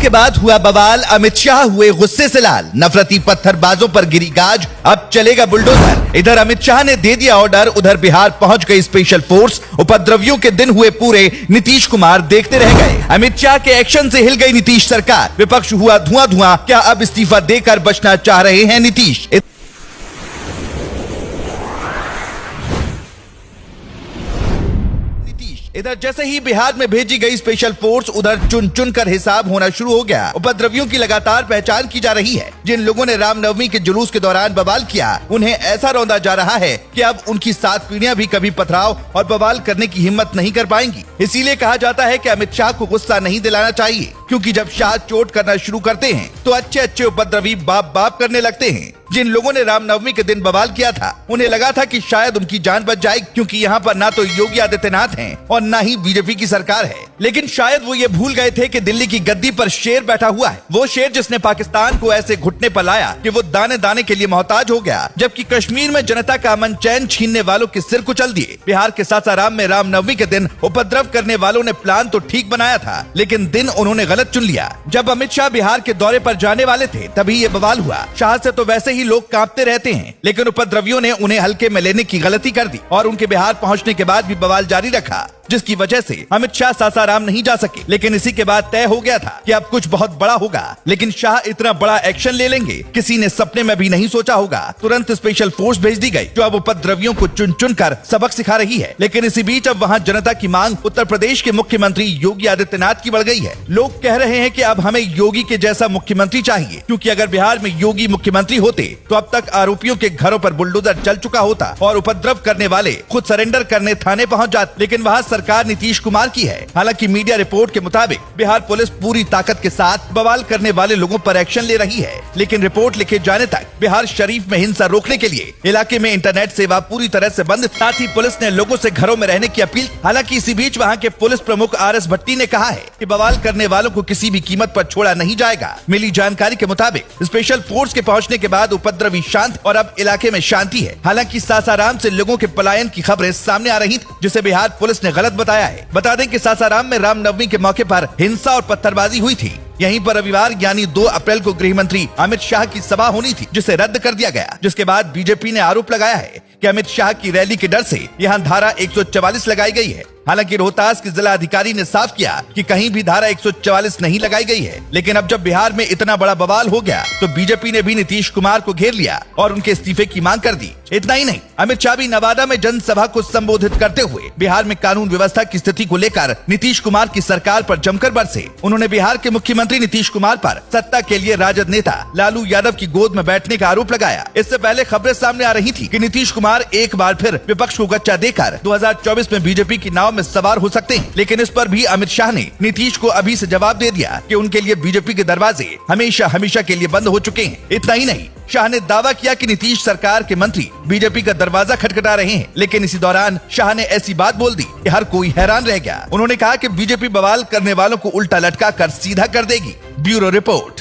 के बाद हुआ बवाल, अमित शाह हुए गुस्से से लाल, नफरती पत्थरबाजों पर गिरी गाज, अब चलेगा बुलडोजर। इधर अमित शाह ने दे दिया ऑर्डर, उधर बिहार पहुंच गई स्पेशल फोर्स। उपद्रवियों के दिन हुए पूरे, नीतीश कुमार देखते रह गए। अमित शाह के एक्शन से हिल गई नीतीश सरकार, विपक्ष हुआ धुआं धुआं। क्या अब इस्तीफा देकर बचना चाह रहे हैं नीतीश? इधर जैसे ही बिहार में भेजी गई स्पेशल फोर्स, उधर चुन चुन कर हिसाब होना शुरू हो गया। उपद्रवियों की लगातार पहचान की जा रही है। जिन लोगों ने रामनवमी के जुलूस के दौरान बवाल किया, उन्हें ऐसा रौंदा जा रहा है कि अब उनकी 7 पीढ़ियां भी कभी पथराव और बवाल करने की हिम्मत नहीं कर पाएंगी। इसीलिए कहा जाता है कि अमित शाह को गुस्सा नहीं दिलाना चाहिए, क्योंकि जब शाह चोट करना शुरू करते हैं तो अच्छे अच्छे उपद्रवी बाप बाप करने लगते हैं। जिन लोगों ने रामनवमी के दिन बवाल किया था, उन्हें लगा था कि शायद उनकी जान बच जाएगी, क्योंकि यहाँ पर ना तो योगी आदित्यनाथ हैं और ना ही बीजेपी की सरकार है। लेकिन शायद वो ये भूल गए थे कि दिल्ली की गद्दी पर शेर बैठा हुआ है। वो शेर जिसने पाकिस्तान को ऐसे घुटने पर लाया कि वो दाने दाने के लिए मोहताज हो गया, जबकि कश्मीर में जनता का अमन चैन छीनने वालों के सिर कुचल दिए। बिहार के सासाराम में रामनवमी के दिन उपद्रव करने वालों ने प्लान तो ठीक बनाया था, लेकिन दिन उन्होंने गलत चुन लिया। जब अमित शाह बिहार के दौरे पर जाने वाले थे, तभी ये बवाल हुआ। शाह से तो वैसे ही लोग कांपते रहते हैं, लेकिन उपद्रवियों ने उन्हें हल्के में लेने की गलती कर दी और उनके बिहार पहुंचने के बाद भी बवाल जारी रखा, जिसकी वजह से अमित शाह सासाराम नहीं जा सके। लेकिन इसी के बाद तय हो गया था कि अब कुछ बहुत बड़ा होगा, लेकिन शाह इतना बड़ा एक्शन ले लेंगे, किसी ने सपने में भी नहीं सोचा होगा। तुरंत स्पेशल फोर्स भेज दी गई, जो अब उपद्रवियों को चुन चुन कर सबक सिखा रही है। लेकिन इसी बीच अब वहाँ जनता की मांग उत्तर प्रदेश के मुख्यमंत्री योगी आदित्यनाथ की बढ़ गई है। लोग कह रहे हैं कि अब हमें योगी के जैसा मुख्यमंत्री चाहिए, क्योंकि अगर बिहार में योगी मुख्यमंत्री होते तो अब तक आरोपियों के घरों पर बुलडोजर चल चुका होता और उपद्रव करने वाले खुद सरेंडर करने थाने पहुँच जाते। लेकिन वहाँ सरकार नीतीश कुमार की है। हालांकि मीडिया रिपोर्ट के मुताबिक बिहार पुलिस पूरी ताकत के साथ बवाल करने वाले लोगों पर एक्शन ले रही है, लेकिन रिपोर्ट लिखे जाने तक बिहार शरीफ में हिंसा रोकने के लिए इलाके में इंटरनेट सेवा पूरी तरह से बंद। साथ ही पुलिस ने लोगों से घरों में रहने की अपील। हालांकि इसी बीच वहां के पुलिस प्रमुख RS भट्टी ने कहा है कि बवाल करने वालों को किसी भी कीमत पर छोड़ा नहीं जाएगा। मिली जानकारी के मुताबिक स्पेशल फोर्स के पहुंचने के बाद उपद्रवी शांत और अब इलाके में शांति है। हालांकि सासाराम से लोगों के पलायन की खबरें सामने आ रही थी, जिसे बिहार पुलिस ने गलत बताया है। बता दें कि सासाराम में रामनवमी के मौके पर हिंसा और पत्थरबाजी हुई थी। यहीं पर रविवार यानी 2 अप्रैल को गृह मंत्री अमित शाह की सभा होनी थी, जिसे रद्द कर दिया गया। जिसके बाद बीजेपी ने आरोप लगाया है कि अमित शाह की रैली के डर से यहां धारा 144 लगाई गई है। हालांकि रोहतास के जिला अधिकारी ने साफ किया कि कहीं भी धारा 144 नहीं लगाई गई है। लेकिन अब जब बिहार में इतना बड़ा बवाल हो गया, तो बीजेपी ने भी नीतीश कुमार को घेर लिया और उनके इस्तीफे की मांग कर दी। इतना ही नहीं, अमित शाह भी नवादा में जनसभा को संबोधित करते हुए बिहार में कानून व्यवस्था की स्थिति को लेकर नीतीश कुमार की सरकार पर जमकर बरसे। उन्होंने बिहार के मुख्यमंत्री नीतीश कुमार पर सत्ता के लिए राजद नेता लालू यादव की गोद में बैठने का आरोप लगाया। इससे पहले खबरें सामने आ रही थी कि नीतीश कुमार एक बार फिर विपक्ष को गच्चा देकर 2024 में बीजेपी की नाव में सवार हो सकते हैं। लेकिन इस पर भी अमित शाह ने नीतीश को अभी से जवाब दे दिया कि उनके लिए बीजेपी के दरवाजे हमेशा हमेशा के लिए बंद हो चुके हैं। इतना ही नहीं, शाह ने दावा किया कि नीतीश सरकार के मंत्री बीजेपी का दरवाजा खटखटा रहे हैं। लेकिन इसी दौरान शाह ने ऐसी बात बोल दी कि हर कोई हैरान रह गया। उन्होंने कहा कि बीजेपी बवाल करने वालों को उल्टा लटका कर सीधा कर देगी। Bureau report.